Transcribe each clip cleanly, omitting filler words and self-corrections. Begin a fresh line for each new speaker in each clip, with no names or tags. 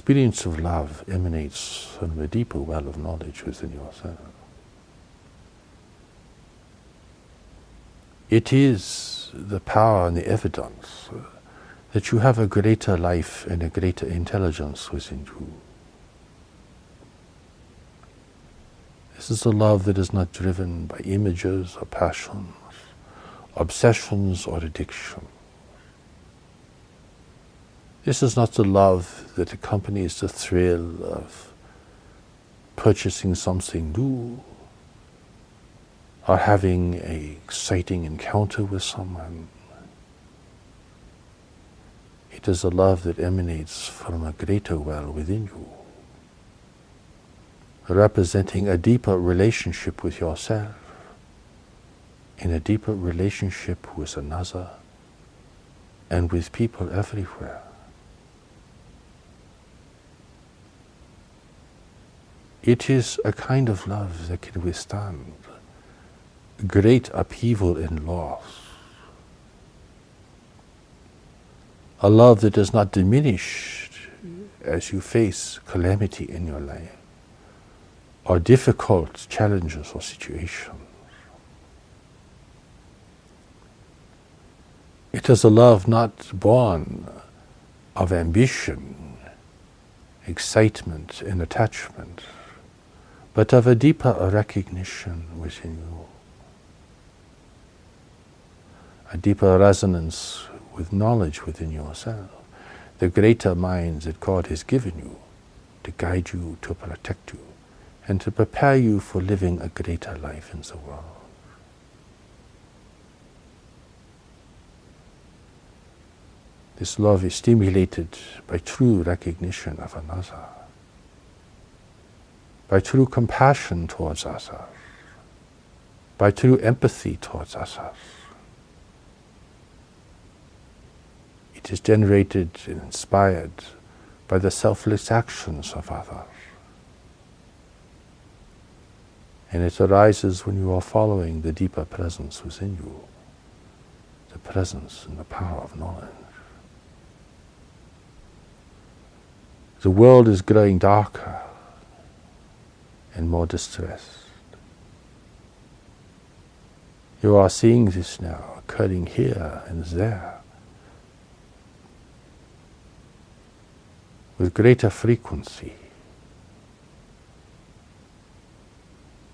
experience of love emanates from a deeper well of knowledge within yourself. It is the power and the evidence that you have a greater life and a greater intelligence within you. This is a love that is not driven by images or passions, obsessions or addiction. This is not the love that accompanies the thrill of purchasing something new or having an exciting encounter with someone. It is a love that emanates from a greater well within you, representing a deeper relationship with yourself and a deeper relationship with another and with people everywhere. It is a kind of love that can withstand great upheaval and loss. A love that is not diminished as you face calamity in your life or difficult challenges or situations. It is a love not born of ambition, excitement and attachment, but of a deeper recognition within you, a deeper resonance with knowledge within yourself, the greater mind that God has given you to guide you, to protect you, and to prepare you for living a greater life in the world. This love is stimulated by true recognition of another, by true compassion towards others, by true empathy towards others. It is generated and inspired by the selfless actions of others. And it arises when you are following the deeper presence within you, the presence and the power of knowledge. The world is growing darker and more distressed. You are seeing this now occurring here and there with greater frequency.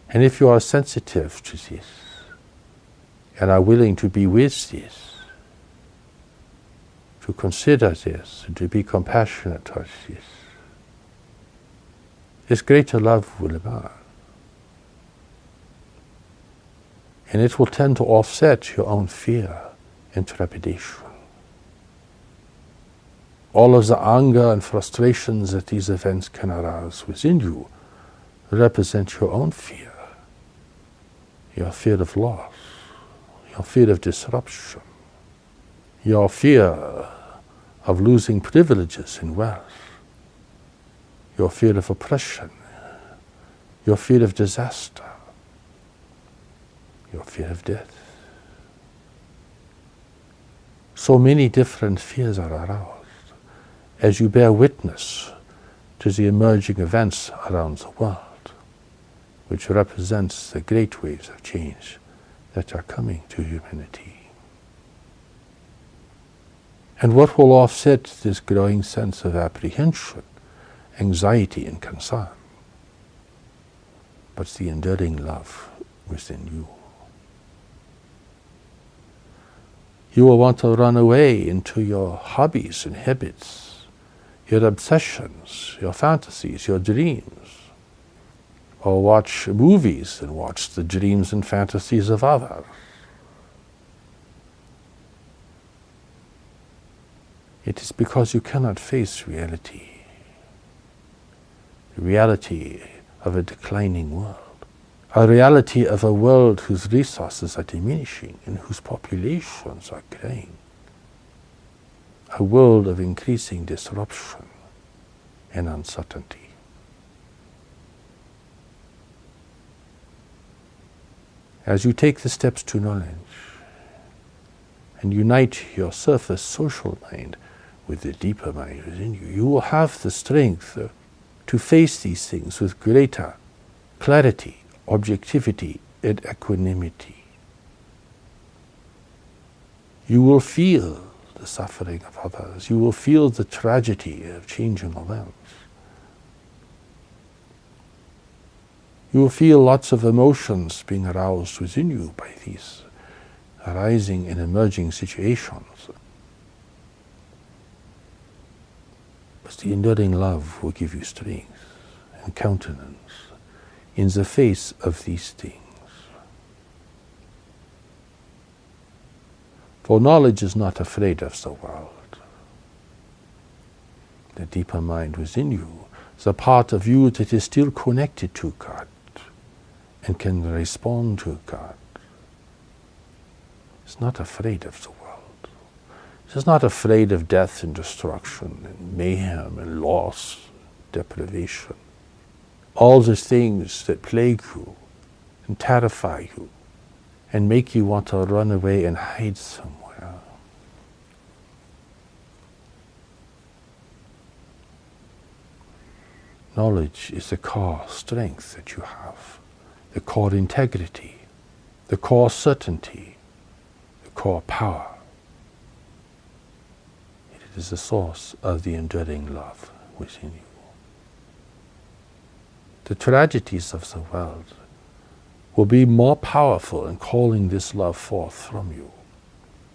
And if you are sensitive to this and are willing to be with this, to consider this, and to be compassionate towards this greater love will emerge. And it will tend to offset your own fear and trepidation. All of the anger and frustrations that these events can arouse within you represent your own fear, your fear of loss, your fear of disruption, your fear of losing privileges and wealth, your fear of oppression, your fear of disaster, your fear of death. So many different fears are aroused as you bear witness to the emerging events around the world, which represents the great waves of change that are coming to humanity. And what will offset this growing sense of apprehension, anxiety and concern, but the enduring love within you. You will want to run away into your hobbies and habits, your obsessions, your fantasies, your dreams, or watch movies and watch the dreams and fantasies of others. It is because you cannot face reality, the reality of a declining world, a reality of a world whose resources are diminishing and whose populations are growing, a world of increasing disruption and uncertainty. As you take the steps to knowledge and unite your surface social mind with the deeper mind within you, you will have the strength to face these things with greater clarity, objectivity, and equanimity. You will feel the suffering of others. You will feel the tragedy of changing events. You will feel lots of emotions being aroused within you by these arising and emerging situations. But the enduring love will give you strength and countenance in the face of these things. For knowledge is not afraid of the world. The deeper mind within you, the part of you that is still connected to God and can respond to God, is not afraid of the world. It is not afraid of death and destruction and mayhem and loss, deprivation. All the things that plague you and terrify you and make you want to run away and hide somewhere. Knowledge is the core strength that you have, the core integrity, the core certainty, the core power. It is the source of the enduring love within you. The tragedies of the world will be more powerful in calling this love forth from you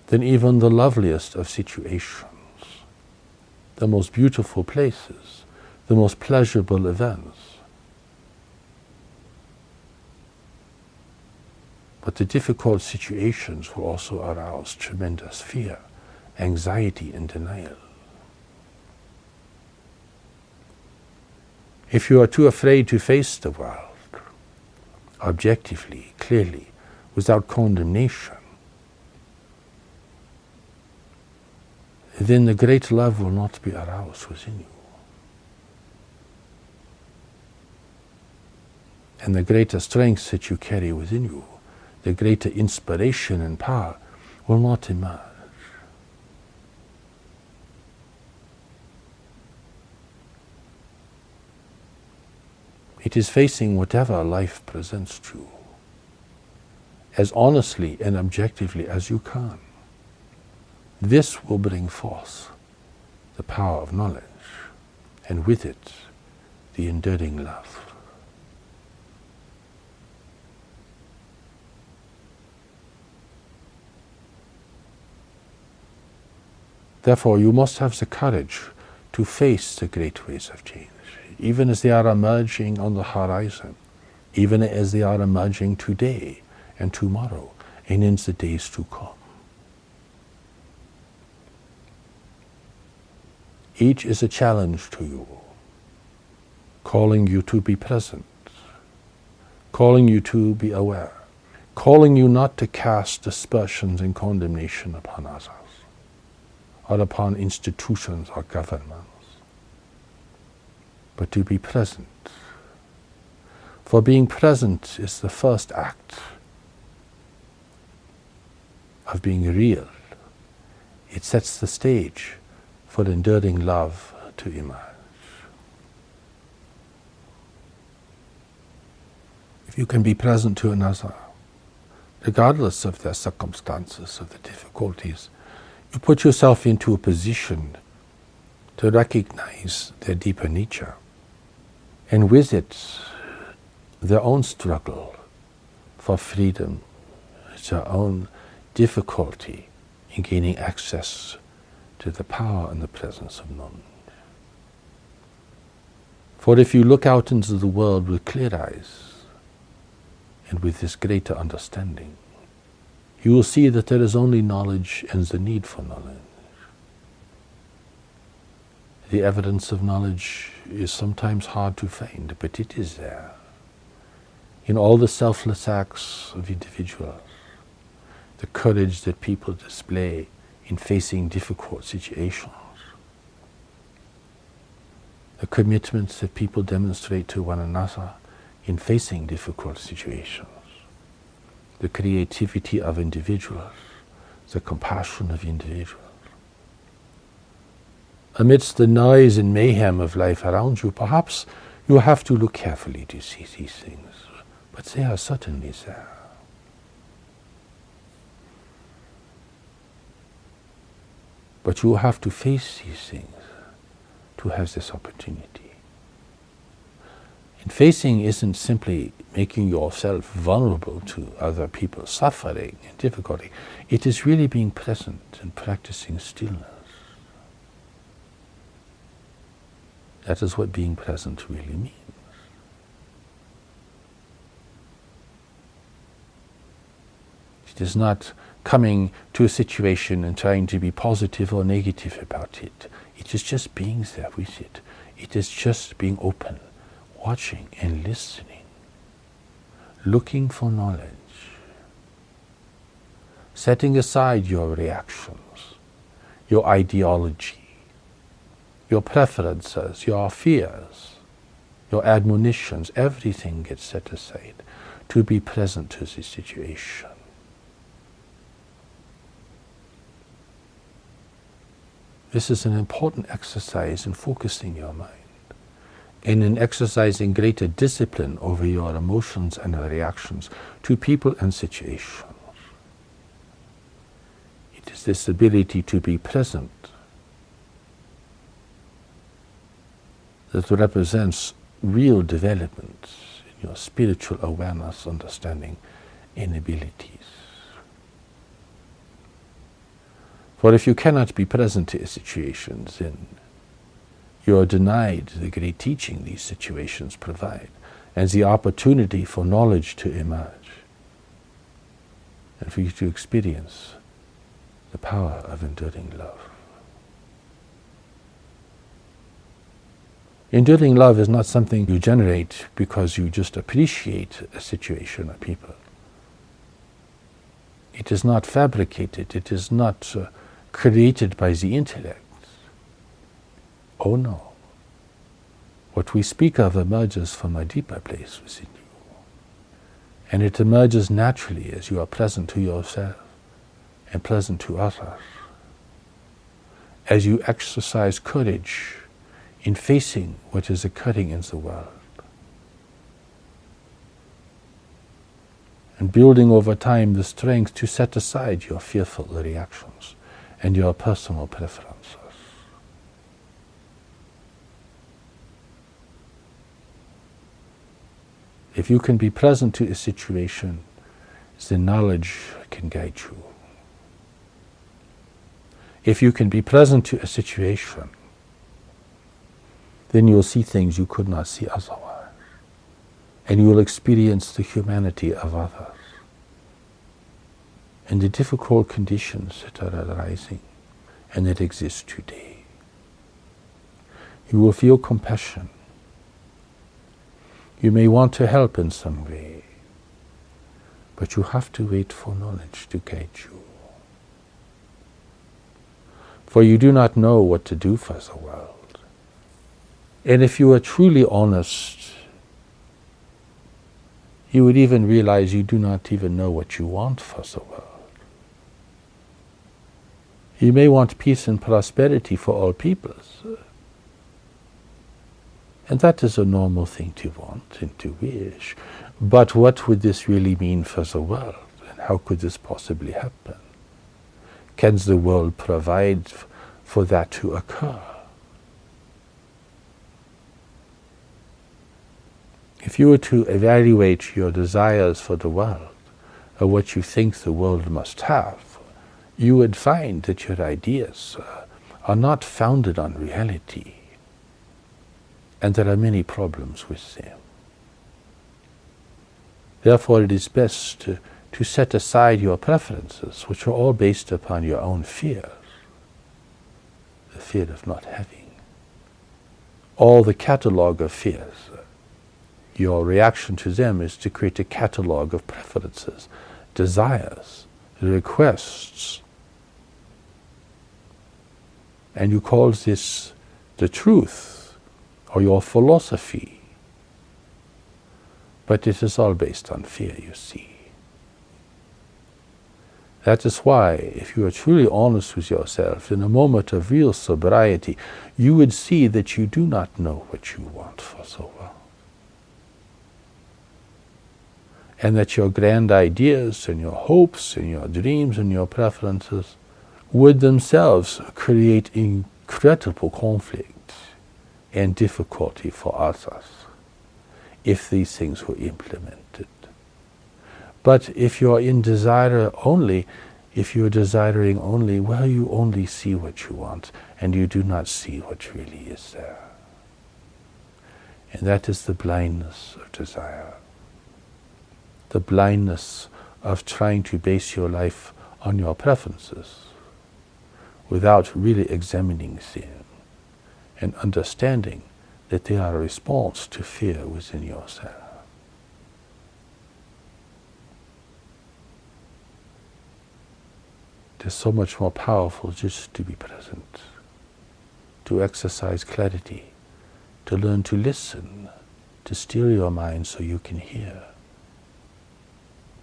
than even the loveliest of situations, the most beautiful places, the most pleasurable events. But the difficult situations will also arouse tremendous fear, anxiety, and denial. If you are too afraid to face the world, objectively, clearly, without condemnation, then the great love will not be aroused within you. And the greater strength that you carry within you, the greater inspiration and power will not emerge. It is facing whatever life presents to you as honestly and objectively as you can. This will bring forth the power of knowledge, and with it, the enduring love. Therefore, you must have the courage to face the great ways of change, even as they are emerging on the horizon, even as they are emerging today and tomorrow and in the days to come. Each is a challenge to you, calling you to be present, calling you to be aware, calling you not to cast aspersions and condemnation upon others, or upon institutions or governments, but to be present. For being present is the first act of being real. It sets the stage for enduring love to emerge. If you can be present to another, regardless of their circumstances, of the difficulties, you put yourself into a position to recognize their deeper nature, and with it, their own struggle for freedom, their own difficulty in gaining access to the power and the presence of knowledge. For if you look out into the world with clear eyes, and with this greater understanding, you will see that there is only knowledge and the need for knowledge. The evidence of knowledge is sometimes hard to find, but it is there. In all the selfless acts of individuals, the courage that people display in facing difficult situations, the commitments that people demonstrate to one another in facing difficult situations, the creativity of individuals, the compassion of individuals. amidst the noise and mayhem of life around you, perhaps you have to look carefully to see these things, but they are certainly there. But you have to face these things to have this opportunity. And facing isn't simply making yourself vulnerable to other people's suffering and difficulty. It is really being present and practicing stillness. That is what being present really means. It is not coming to a situation and trying to be positive or negative about it. It is just being there with it. It is just being open, watching and listening, looking for knowledge, setting aside your reactions, your ideology, your preferences, your fears, your admonitions. Everything gets set aside to be present to the situation. This is an important exercise in focusing your mind and in exercising greater discipline over your emotions and reactions to people and situations. It is this ability to be present that represents real development in your spiritual awareness, understanding, and abilities. For if you cannot be present to situations, then you are denied the great teaching these situations provide and the opportunity for knowledge to emerge and for you to experience the power of enduring love. Enduring love is not something you generate because you just appreciate a situation or people. It is not fabricated. It is not created by the intellect. Oh no. What we speak of emerges from a deeper place within you. And it emerges naturally as you are present to yourself and present to others. As you exercise courage in facing what is occurring in the world. And building over time the strength to set aside your fearful reactions and your personal preferences. If you can be present to a situation, the knowledge can guide you. If you can be present to a situation, then you will see things you could not see otherwise. And you will experience the humanity of others and the difficult conditions that are arising and that exist today. You will feel compassion. You may want to help in some way, but you have to wait for knowledge to guide you. For you do not know what to do for the world. And if you are truly honest, you would even realize you do not even know what you want for the world. You may want peace and prosperity for all peoples. And that is a normal thing to want and to wish. But what would this really mean for the world? And how could this possibly happen? Can the world provide for that to occur? If you were to evaluate your desires for the world, or what you think the world must have, you would find that your ideas are not founded on reality, and there are many problems with them. Therefore, it is best to set aside your preferences, which are all based upon your own fears, the fear of not having. All the catalogue of fears, your reaction to them is to create a catalogue of preferences, desires, requests. And you call this the truth or your philosophy. But it is all based on fear, you see. That is why, if you are truly honest with yourself, in a moment of real sobriety, you would see that you do not know what you want for so well. And that your grand ideas and your hopes and your dreams and your preferences would themselves create incredible conflict and difficulty for others if these things were implemented. But if you're in desire only, if you're desiring only, well, you only see what you want, and you do not see what really is there. And that is the blindness of desire. The blindness of trying to base your life on your preferences without really examining them and understanding that they are a response to fear within yourself. It is so much more powerful just to be present, to exercise clarity, to learn to listen, to still your mind so you can hear,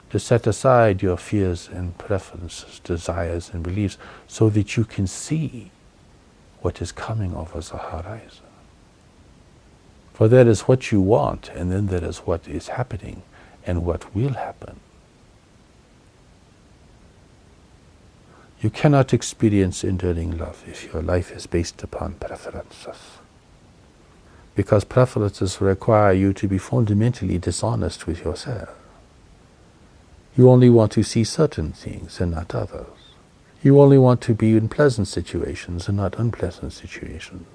to set aside your fears and preferences, desires and beliefs so that you can see what is coming over the horizon. For that is what you want, and then that is what is happening and what will happen. You cannot experience enduring love if your life is based upon preferences. Because preferences require you to be fundamentally dishonest with yourself. You only want to see certain things and not others. You only want to be in pleasant situations and not unpleasant situations.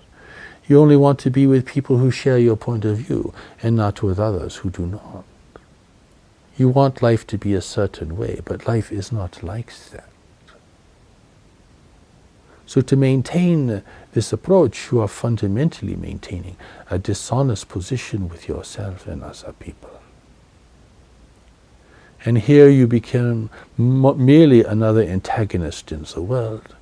You only want to be with people who share your point of view and not with others who do not. You want life to be a certain way, but life is not like that. So to maintain this approach, you are fundamentally maintaining a dishonest position with yourself and other people. And here you become merely another antagonist in the world,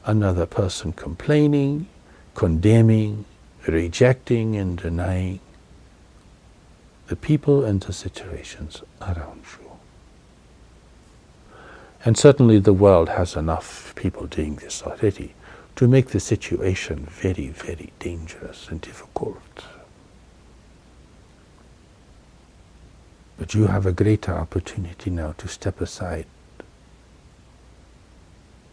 another person complaining, condemning, rejecting and denying the people and the situations around you. And certainly the world has enough people doing this already to make the situation very, very dangerous and difficult. But you have a greater opportunity now to step aside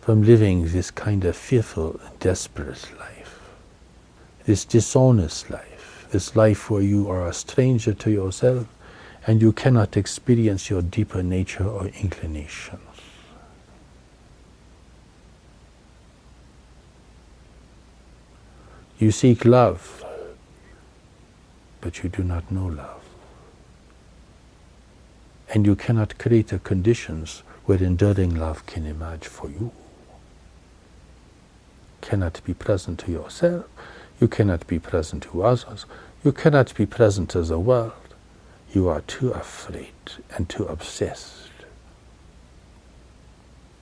from living this kind of fearful and desperate life, this dishonest life, this life where you are a stranger to yourself and you cannot experience your deeper nature or inclinations. You seek love, but you do not know love. And you cannot create the conditions where enduring love can emerge for you. Cannot be present to yourself, you cannot be present to others, you cannot be present to the world. You are too afraid and too obsessed.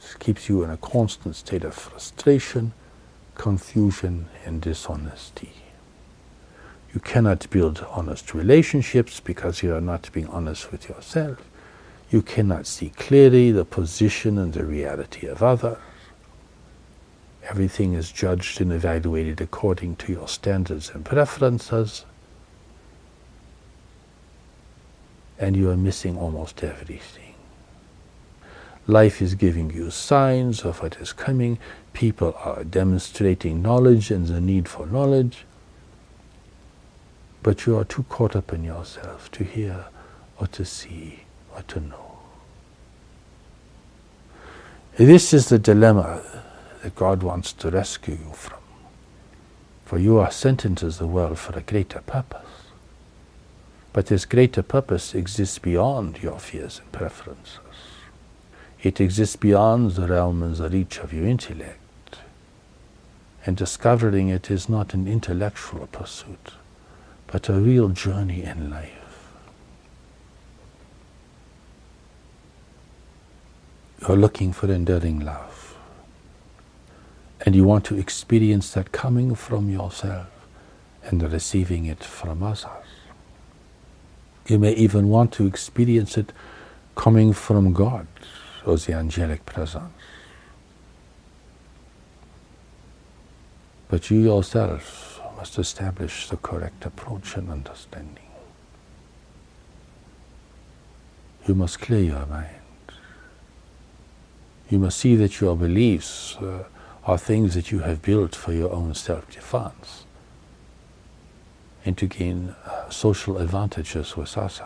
This keeps you in a constant state of frustration, confusion and dishonesty. You cannot build honest relationships because you are not being honest with yourself. You cannot see clearly the position and the reality of others. Everything is judged and evaluated according to your standards and preferences. And you are missing almost everything. Life is giving you signs of what is coming. People are demonstrating knowledge and the need for knowledge. But you are too caught up in yourself to hear or to see or to know. This is the dilemma that God wants to rescue you from. For you are sent into the world for a greater purpose. But this greater purpose exists beyond your fears and preferences. It exists beyond the realm and the reach of your intellect. And discovering it is not an intellectual pursuit, but a real journey in life. You're looking for enduring love. And you want to experience that coming from yourself and receiving it from others. You may even want to experience it coming from God or the angelic presence. But you yourself must establish the correct approach and understanding. You must clear your mind. You must see that your beliefs are things that you have built for your own self-defense and to gain social advantages with others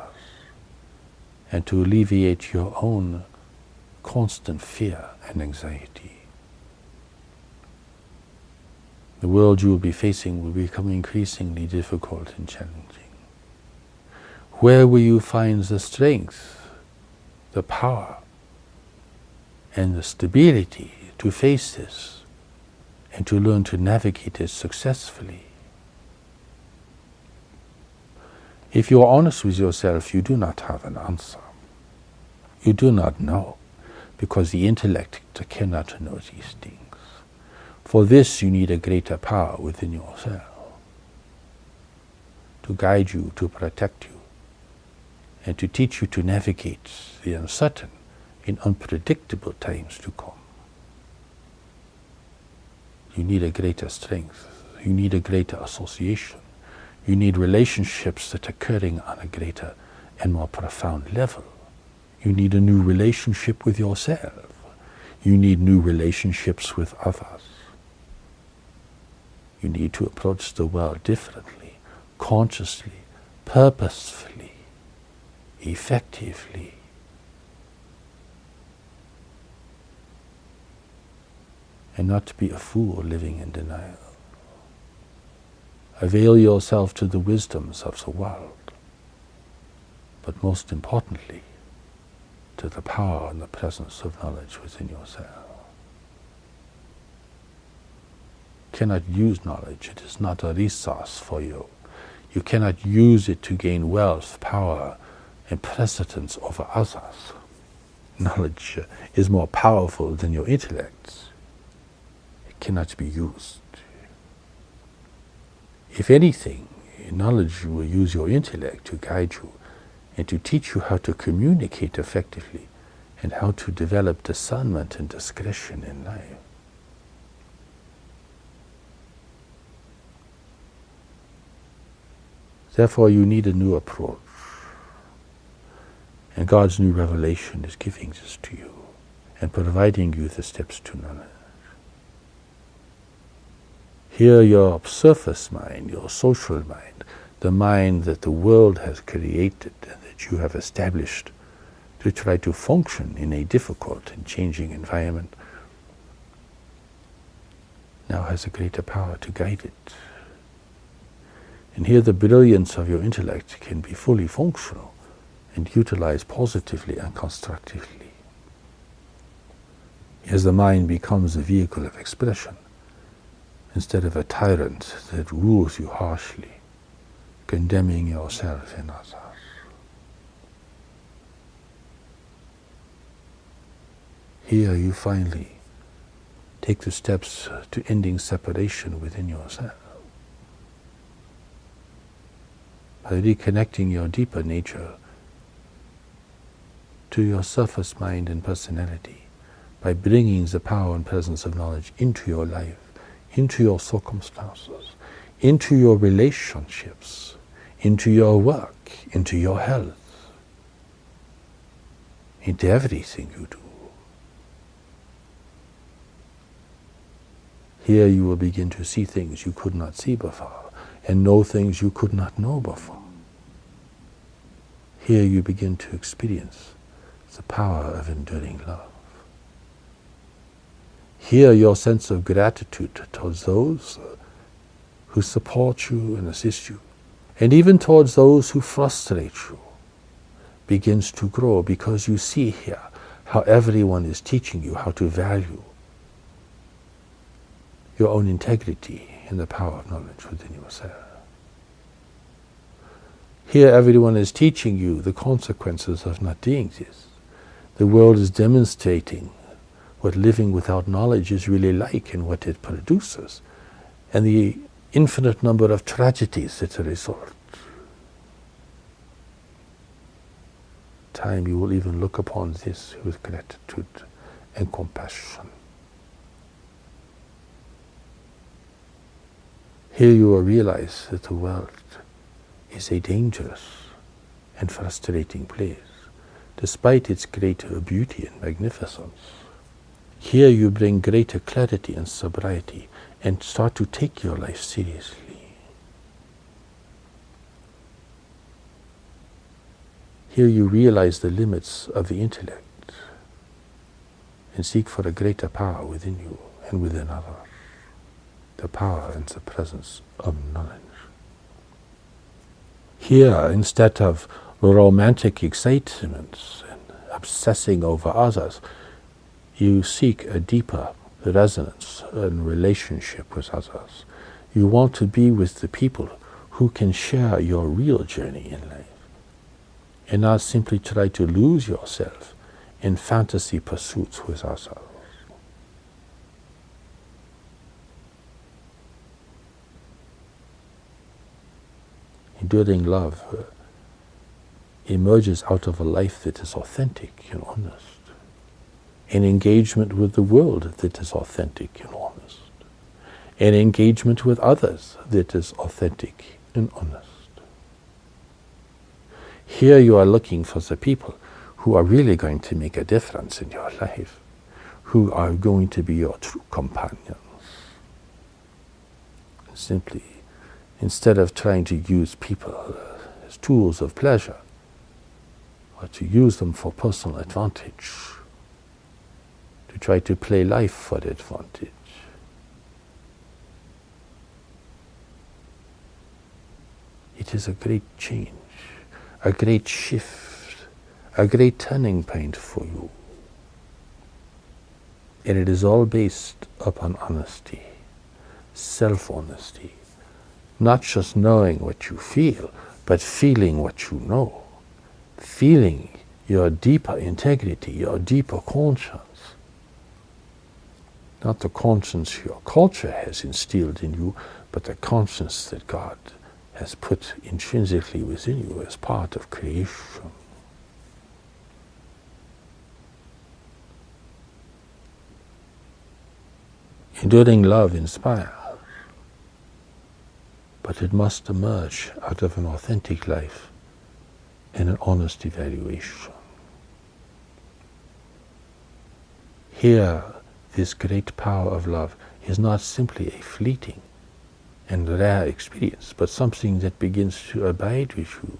and to alleviate your own constant fear and anxiety. The world you will be facing will become increasingly difficult and challenging. Where will you find the strength, the power, and the stability to face this and to learn to navigate it successfully? If you are honest with yourself, you do not have an answer. You do not know, because the intellect cannot know these things. For this you need a greater power within yourself to guide you, to protect you, and to teach you to navigate the uncertain in unpredictable times to come. You need a greater strength. You need a greater association. You need relationships that are occurring on a greater and more profound level. You need a new relationship with yourself. You need new relationships with others. You need to approach the world differently, consciously, purposefully, effectively. And not to be a fool living in denial. Avail yourself to the wisdoms of the world, but most importantly, to the power and the presence of knowledge within yourself. You cannot use knowledge. It is not a resource for you. You cannot use it to gain wealth, power, and precedence over others. Knowledge is more powerful than your intellect. It cannot be used. If anything, knowledge will use your intellect to guide you and to teach you how to communicate effectively and how to develop discernment and discretion in life. Therefore, you need a new approach. And God's new revelation is giving this to you and providing you the steps to knowledge. Here your surface mind, your social mind, the mind that the world has created and that you have established to try to function in a difficult and changing environment, now has a greater power to guide it. And here the brilliance of your intellect can be fully functional and utilized positively and constructively. As the mind becomes a vehicle of expression, instead of a tyrant that rules you harshly, condemning yourself and others. Here you finally take the steps to ending separation within yourself. By reconnecting your deeper nature to your surface mind and personality, by bringing the power and presence of knowledge into your life, into your circumstances, into your relationships, into your work, into your health, into everything you do. Here you will begin to see things you could not see before, and know things you could not know before. Here you begin to experience the power of enduring love. Here your sense of gratitude towards those who support you and assist you, and even towards those who frustrate you, begins to grow, because you see here how everyone is teaching you how to value your own integrity and the power of knowledge within yourself. Here everyone is teaching you the consequences of not doing this. The world is demonstrating what living without knowledge is really like and what it produces, and the infinite number of tragedies that result. time you will even look upon this with gratitude and compassion. Here you will realize that the world is a dangerous and frustrating place, despite its greater beauty and magnificence. Here you bring greater clarity and sobriety and start to take your life seriously. Here you realize the limits of the intellect and seek for a greater power within you and within others, the power and the presence of knowledge. Here, instead of romantic excitements and obsessing over others, you seek a deeper resonance and relationship with others. You want to be with the people who can share your real journey in life, and not simply try to lose yourself in fantasy pursuits with others. Enduring love emerges out of a life that is authentic and honest, an engagement with the world that is authentic and honest, an engagement with others that is authentic and honest. Here you are looking for the people who are really going to make a difference in your life, who are going to be your true companions. Simply, instead of trying to use people as tools of pleasure, or to use them for personal advantage, to try to play life for advantage. It is a great change, a great shift, a great turning point for you. And it is all based upon honesty, self-honesty, not just knowing what you feel, but feeling what you know, feeling your deeper integrity, your deeper conscience. Not the conscience your culture has instilled in you, but the conscience that God has put intrinsically within you as part of creation. Enduring love inspires, but it must emerge out of an authentic life and an honest evaluation. Here, this great power of love is not simply a fleeting and rare experience, but something that begins to abide with you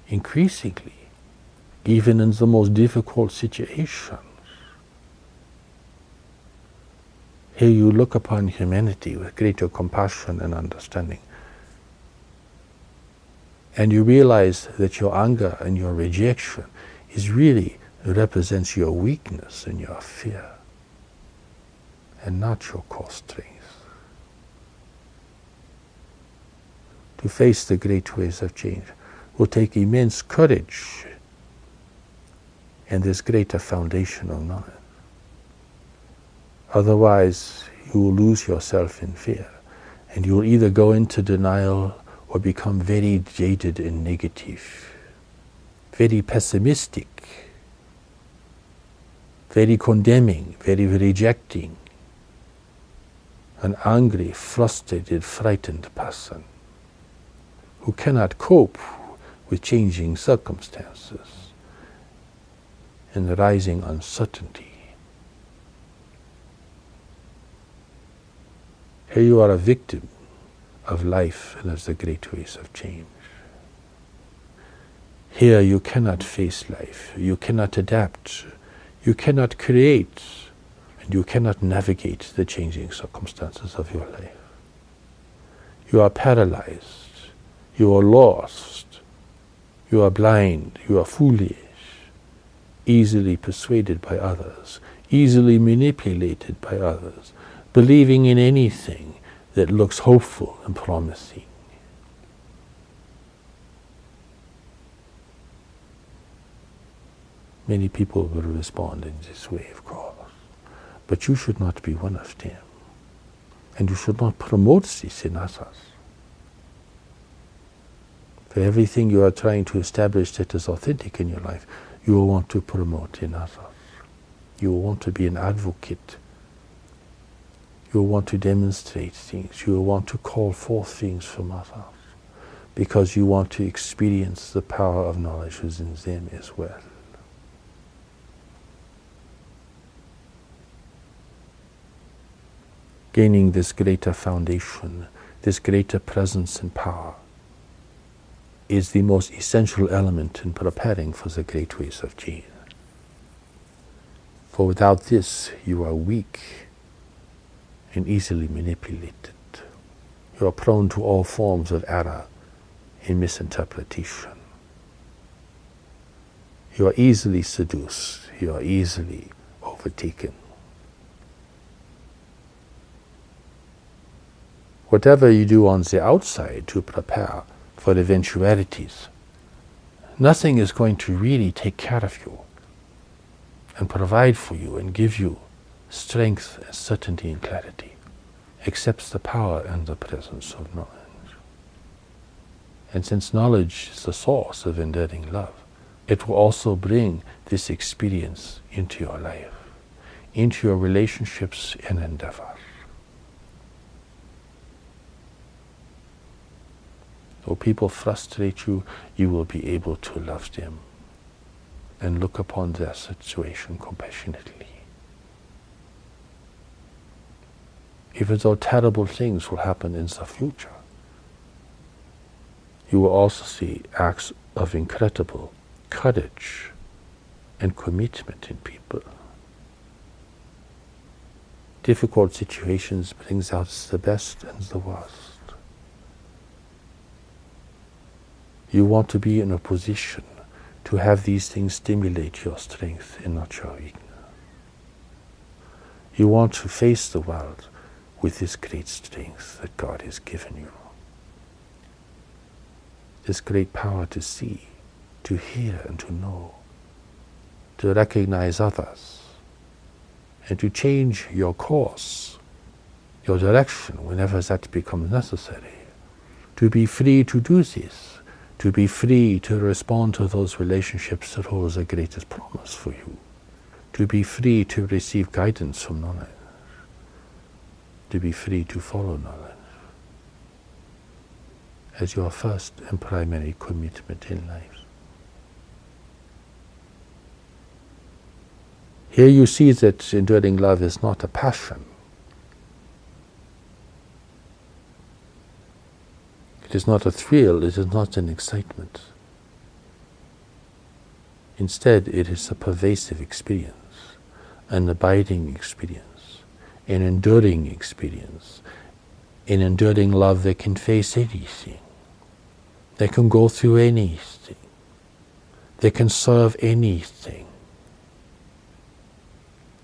increasingly, even in the most difficult situations. Here you look upon humanity with greater compassion and understanding. And you realize that your anger and your rejection is really represents your weakness and your fear, and not your core strength. To face the great waves of change will take immense courage and this greater foundation of knowledge. Otherwise, you will lose yourself in fear, and you will either go into denial or become very jaded and negative, very pessimistic, very condemning, very rejecting, an angry, frustrated, frightened person who cannot cope with changing circumstances and the rising uncertainty. Here you are a victim of life and of the great ways of change. Here you cannot face life, you cannot adapt, you cannot create, and you cannot navigate the changing circumstances of your life. You are paralyzed, you are lost, you are blind, you are foolish, easily persuaded by others, easily manipulated by others, believing in anything that looks hopeful and promising. Many people will respond in this way, of course, but you should not be one of them, and you should not promote this in others. For everything you are trying to establish that is authentic in your life, you will want to promote in others. You will want to be an advocate. You will want to demonstrate things. You will want to call forth things from others, because you want to experience the power of knowledge within them as well. Gaining this greater foundation, this greater presence and power, is the most essential element in preparing for the great ways of change. For without this, you are weak and easily manipulated. You are prone to all forms of error and misinterpretation. You are easily seduced. You are easily overtaken. Whatever you do on the outside to prepare for eventualities, nothing is going to really take care of you and provide for you and give you strength and certainty and clarity, except the power and the presence of knowledge. And since knowledge is the source of enduring love, it will also bring this experience into your life, into your relationships and endeavors. Though people frustrate you, you will be able to love them and look upon their situation compassionately. Even though terrible things will happen in the future, you will also see acts of incredible courage and commitment in people. Difficult situations brings out the best and the worst. You want to be in a position to have these things stimulate your strength and not your weakness. You want to face the world with this great strength that God has given you. This great power to see, to hear and to know, to recognize others, and to change your course, your direction whenever that becomes necessary. To be free to do this. To be free to respond to those relationships that hold the greatest promise for you. To be free to receive guidance from knowledge. To be free to follow knowledge as your first and primary commitment in life. Here you see that enduring love is not a passion. It is not a thrill, it is not an excitement. Instead, it is a pervasive experience, an abiding experience, an enduring experience, an enduring love that can face anything, that can go through anything, that can serve anything.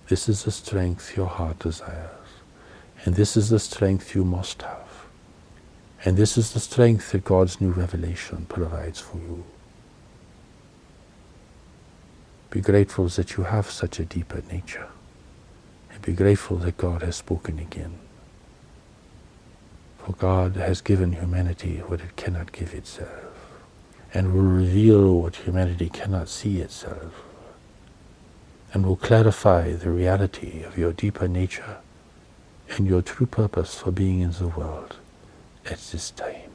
This is the strength your heart desires, and this is the strength you must have. And this is the strength that God's new revelation provides for you. Be grateful that you have such a deeper nature. And be grateful that God has spoken again. For God has given humanity what it cannot give itself, and will reveal what humanity cannot see itself, and will clarify the reality of your deeper nature and your true purpose for being in the world at this time.